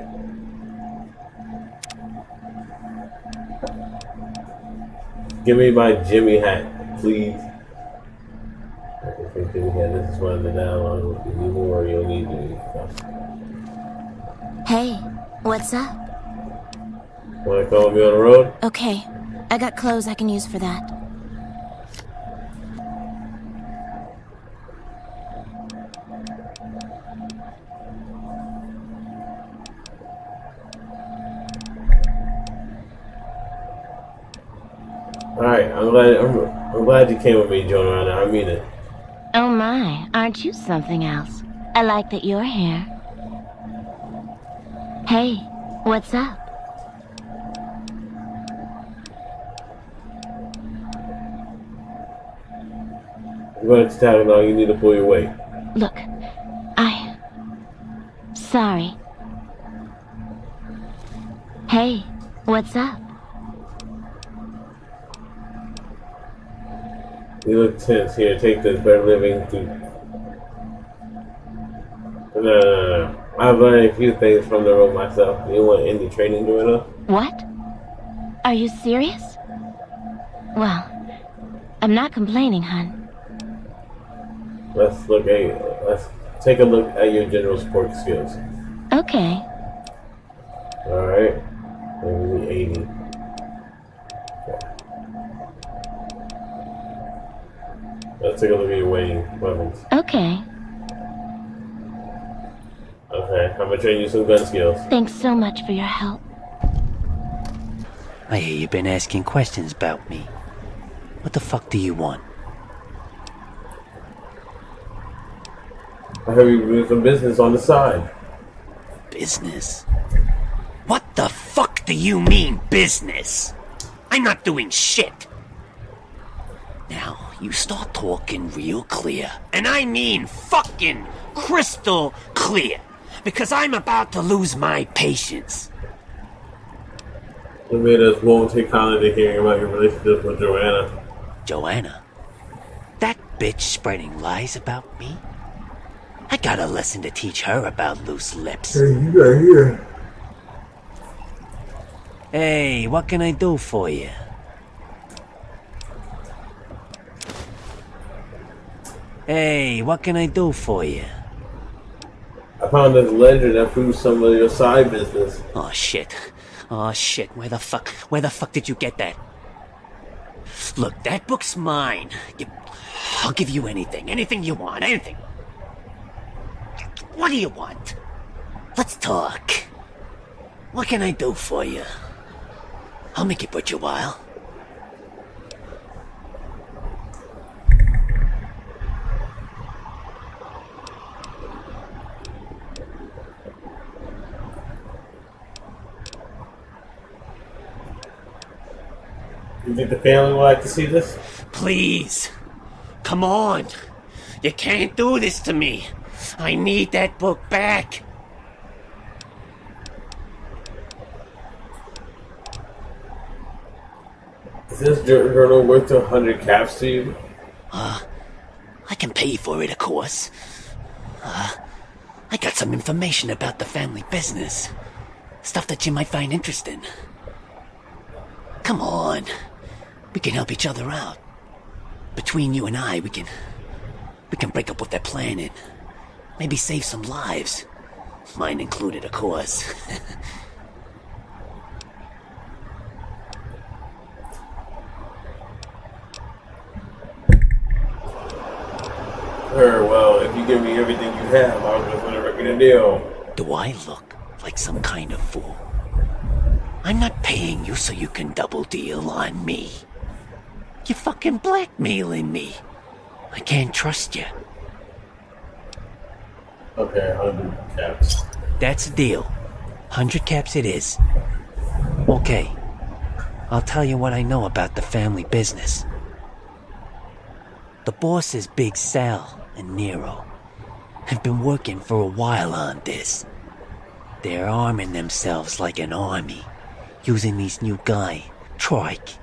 Give me my Jimmy hat, please. I can say Jimmy hat. This is one of the downloads. If you more, you'll need to. Hey, what's up? Want to call me on the road? Okay, I got clothes I can use for that. Alright, I'm glad you came with me, Joanna. I mean it. Oh my, aren't you something else? I like that you're here. Hey, what's up? I'm going to tell you now, you need to pull your weight. Look, Sorry. Hey, what's up? You look tense. Here, take this. Better living to... No. I've learned a few things from the road myself. You want any training doing up? What? Are you serious? Well, I'm not complaining, hun. let's take a look at your general sport skills. Okay. Alright. Maybe 80. Let's take a look at your weighting weapons. Okay. Okay, I'm gonna train you some gun skills. Thanks so much for your help. I hear you've been asking questions about me. What the fuck do you want? I heard you were doing some business on the side. Business? What the fuck do you mean, business? I'm not doing shit. Now, you start talking real clear. And I mean fucking crystal clear. Because I'm about to lose my patience. It made us won't take kindly to hearing about your relationship with Joanna. Joanna? That bitch spreading lies about me? I got a lesson to teach her about loose lips. Hey, you got here. Hey, what can I do for you? Hey, what can I do for you? I found this ledger that proves some of your side business. Oh shit. Oh shit, where the fuck did you get that? Look, that book's mine. I'll give you anything you want, anything. What do you want? Let's talk. What can I do for you? I'll make it worth your while. You think the family would like to see this? Please. Come on. You can't do this to me. I need that book back. Is this journal worth 100 caps to you? I can pay for it, of course. I got some information about the family business. Stuff that you might find interesting. Come on. We can help each other out. Between you and I, we can break up what they're planning. Maybe save some lives. Mine included, of course. Well, if you give me everything you have, I'll just want to record a deal. Do I look like some kind of fool? I'm not paying you so you can double deal on me. You're fucking blackmailing me. I can't trust you. Okay, 100 caps. That's a deal. 100 caps it is. Okay. I'll tell you what I know about the family business. The bosses, Big Sal and Nero, have been working for a while on this. They're arming themselves like an army, using this new guy, Trike.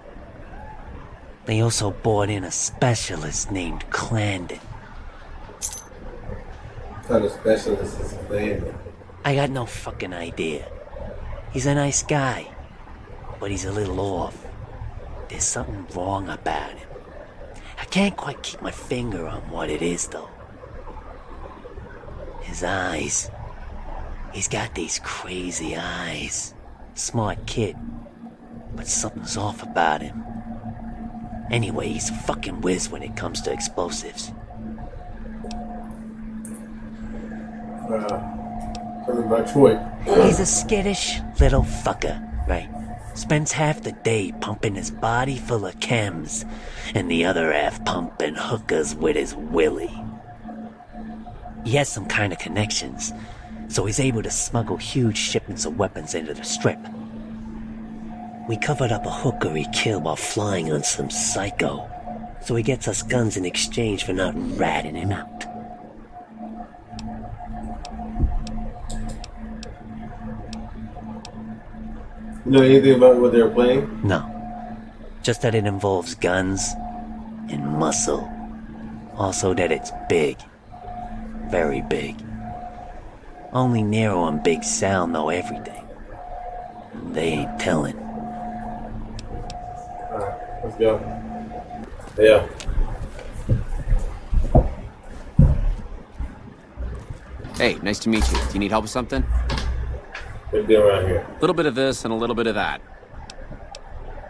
They also brought in a specialist named Clandon. What kind of specialist is Clandon? I got no fucking idea. He's a nice guy, but he's a little off. There's something wrong about him. I can't quite keep my finger on what it is, though. His eyes. He's got these crazy eyes. Smart kid, but something's off about him. Anyway, he's a fucking whiz when it comes to explosives. Something about Troy. He's a skittish little fucker, right? Spends half the day pumping his body full of chems, and the other half pumping hookers with his willy. He has some kind of connections, so he's able to smuggle huge shipments of weapons into the Strip. We covered up a hooker he killed while flying on some psycho, so he gets us guns in exchange for not ratting him out. You know anything about what they're playing? No. Just that it involves guns and muscle. Also that it's big. Very big. Only Nero and Big Sal know everything. They ain't telling. Alright, let's go. Yeah. Hey, nice to meet you. Do you need help with something? What you doing around here? A little bit of this and a little bit of that.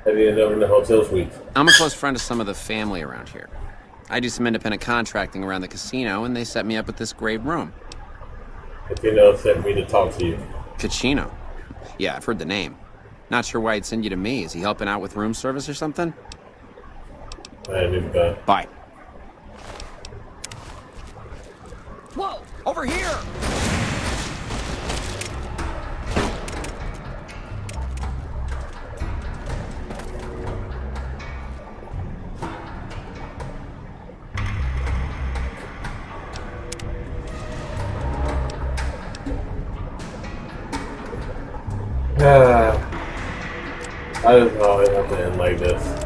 Have you ended up in the hotel suites? I'm a close friend of some of the family around here. I do some independent contracting around the casino, and they set me up with this great room. Cucino sent me to talk to you. Cucino? Yeah, I've heard the name. Not sure why he'd send you to me. Is he helping out with room service or something? I need to go. Bye. Whoa! Over here! I just know it have to end like this.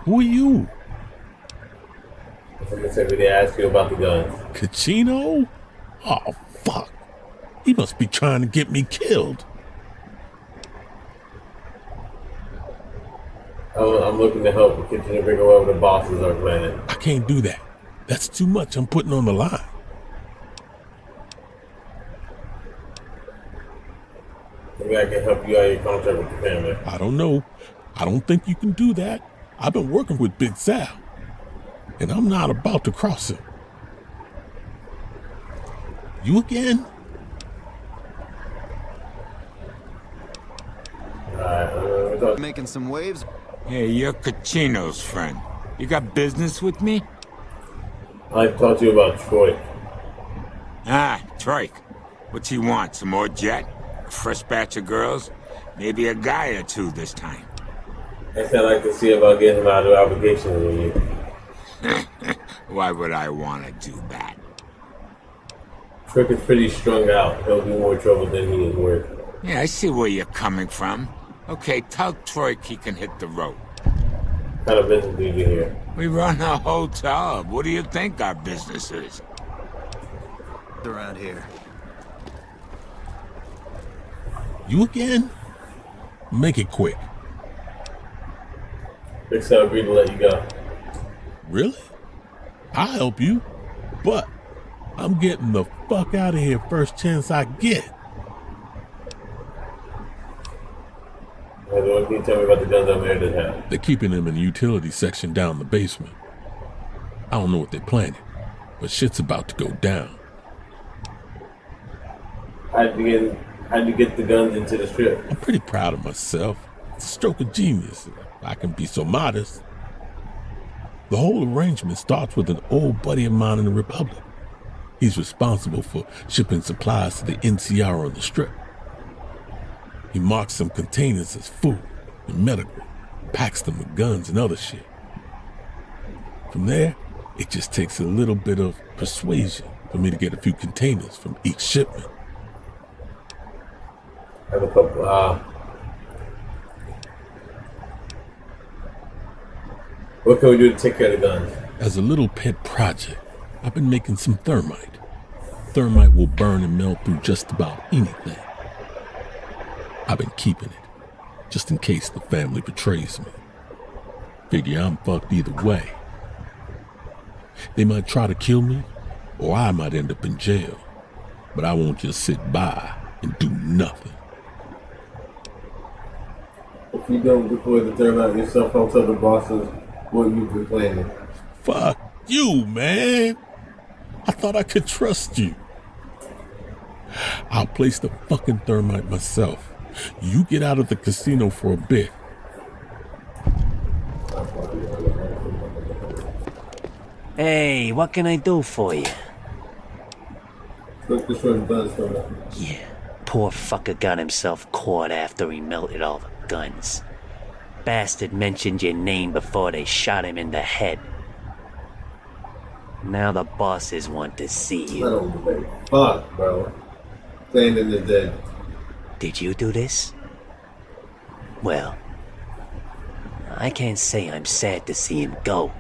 Who are you? I said, did they ask you about the guns? Cucino? Oh, fuck. He must be trying to get me killed. I'm looking to help the kitchen to bring whatever the bosses are planning. I can't do that. That's too much I'm putting on the line. Maybe I can help you out of your contract with the family. I don't know. I don't think you can do that. I've been working with Big Sal, and I'm not about to cross him. You again? Making some waves? Hey, you're Cucino's friend. You got business with me? I'd talk to you about Troy. Ah, Troik. What's he want? Some more jet? A fresh batch of girls? Maybe a guy or two this time. I'd like to see about getting him out of obligation with you. Why would I want to do that? Trick is pretty strung out. He'll be more trouble than he is worth. Yeah, I see where you're coming from. Okay, tell Troik he can hit the road. What kind of business do you do here? We run a hotel. What do you think our business is? Around here. You again? Make it quick. Big Sal agreed to let you go. Really? I'll help you, but I'm getting the fuck out of here first chance I get. What can you tell me about the guns over there that have? They're keeping them in the utility section down the basement. I don't know what they're planning, but shit's about to go down. How'd you get the guns into the strip? I'm pretty proud of myself. It's a stroke of genius, if I can be so modest. The whole arrangement starts with an old buddy of mine in the Republic. He's responsible for shipping supplies to the NCR on the strip. He marks some containers as food and medical, packs them with guns and other shit. From there, it just takes a little bit of persuasion for me to get a few containers from each shipment. I have a couple, what can we do to take care of the guns? As a little pet project, I've been making some thermite. Thermite will burn and melt through just about anything. I've been keeping it, just in case the family betrays me. Figure I'm fucked either way. They might try to kill me, or I might end up in jail. But I won't just sit by and do nothing. If you don't deploy the thermite yourself, I'll tell the bosses what you've been planning. Fuck you, man. I thought I could trust you. I'll place the fucking thermite myself. You get out of the casino for a bit. Hey, what can I do for you? Yeah, poor fucker got himself caught after he melted all the guns. Bastard mentioned your name before they shot him in the head. Now the bosses want to see you. I don't give a fuck, bro. Playing in the dead. Did you do this? Well, I can't say I'm sad to see him go.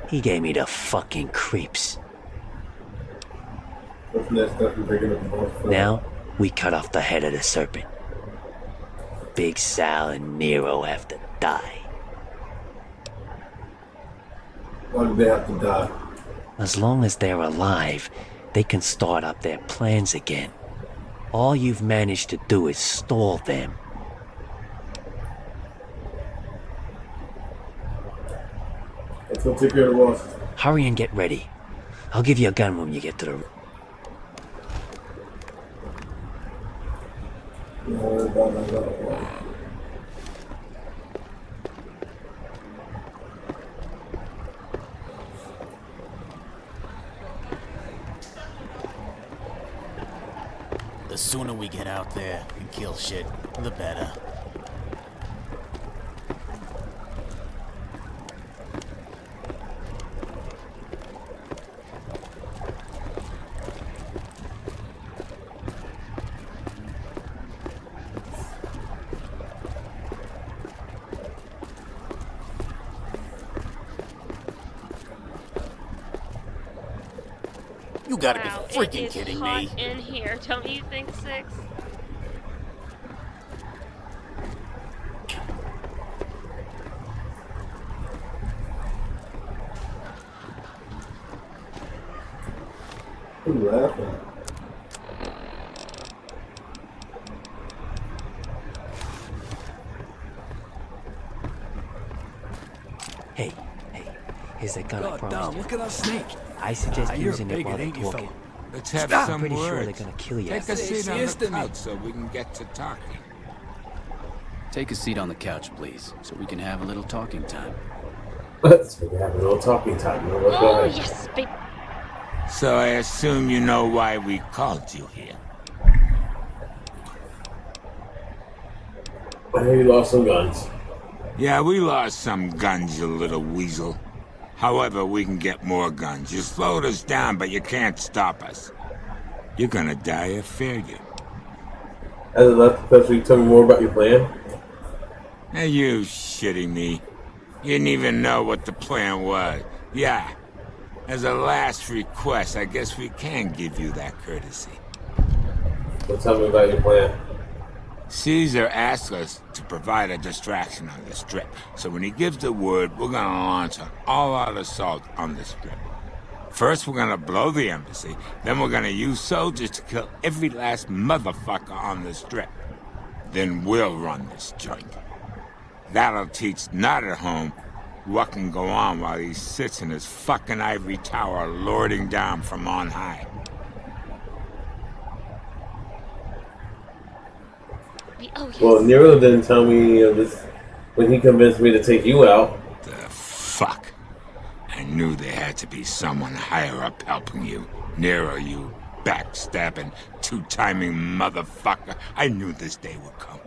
He gave me the fucking creeps. Now, we cut off the head of the serpent. Big Sal and Nero have to die. Why do they have to die? As long as they're alive, they can start up their plans again. All you've managed to do is stall them. Let's go take care of the boss. Hurry and get ready. I'll give you a gun when you get to the... The sooner we get out there and kill shit, the better. You gotta be freaking kidding me. It is hot in here, don't you think, Six? Who's laughing? Hey, here's a gun I promised Goddamn, you. look at that snake. I suggest You're using it big, while they're ain't you, talking. fella? Let's have I'm some pretty words. sure they're gonna kill you. Take a seat on Yes, the to me. couch so we can get to talking. Take a seat on the couch, please, so we can have a little talking time. So we can have a little talking time. You know what? Go ahead. Yes, babe. So I assume you know why we called you here. I hear you lost some guns. Yeah, we lost some guns, you little weasel. However, we can get more guns. You slowed us down, but you can't stop us. You're gonna die a failure. As it left, because we tell me more about your plan. Are you shitting me? You didn't even know what the plan was. Yeah. As a last request, I guess we can give you that courtesy. So tell me about your plan. Caesar asked us to provide a distraction on the strip. So when he gives the word, we're gonna launch an all-out assault on the strip. First, we're gonna blow the embassy. Then we're gonna use soldiers to kill every last motherfucker on the strip. Then we'll run this joint. That'll teach not at home what can go on while he sits in his fucking ivory tower lording down from on high. Oh, yes. Well, Nero didn't tell me any of this when he convinced me to take you out. The fuck? I knew there had to be someone higher up helping you. Nero, you backstabbing, two-timing motherfucker. I knew this day would come.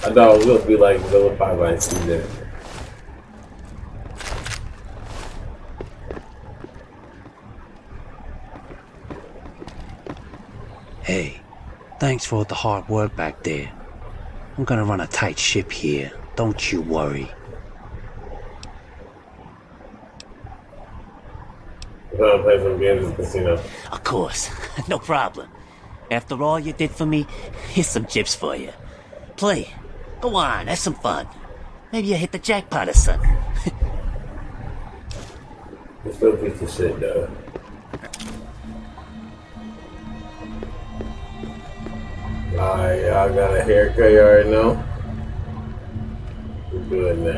I thought it was going to be like Villa 5 I see there. Hey, thanks for all the hard work back there. I'm gonna run a tight ship here. Don't you worry. We're going to play some games at the casino. Of course, no problem. After all you did for me, here's some chips for you. Play. Go on, have some fun. Maybe you hit the jackpot or something. You're still a piece of shit, though. Alright, y'all got a haircut, you already know. do it now.